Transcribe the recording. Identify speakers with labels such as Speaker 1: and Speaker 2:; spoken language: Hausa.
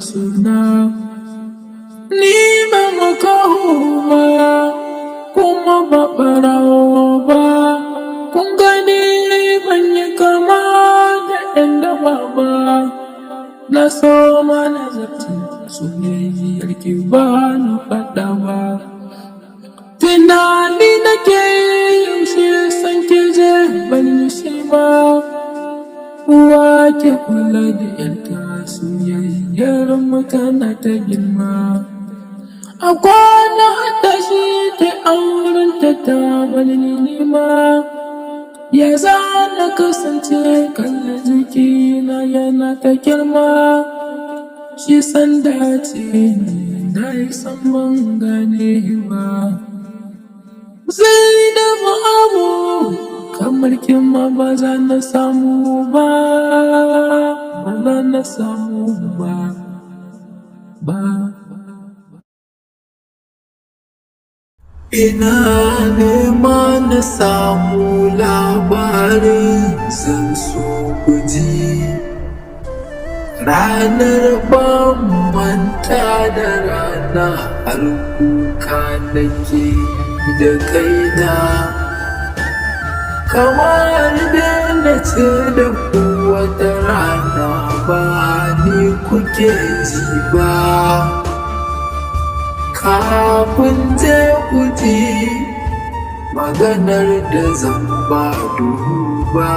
Speaker 1: suna. Ni ba makaho ba kuma ba ɓarawo ba, kun gani ban yi kama da ɗan daba ba. Na so ma nazartin soyayyar ki ba na faɗa ba. Tunani nake yaushe san ki je ban yi shi ba. Uwa ke kula da ƴanta soyayyar mu tana ta girma. A kwana a tashi ta auren ta bani nima. Ya za na kasance kallon jikina yana ta girma. Shi sanda ce na yi san ban gane ba. Zai da abu kamar kima ba za na samu ba, ba za na samu ba. Ina nema na samu labarin zan so ku ji. Ranar ban manta da rana har kuka nake da kaina. Kamar da na ce da ku wata rana ba ni kuke ji ba. Kafin je ku ji maganar da zan ba duhu ba.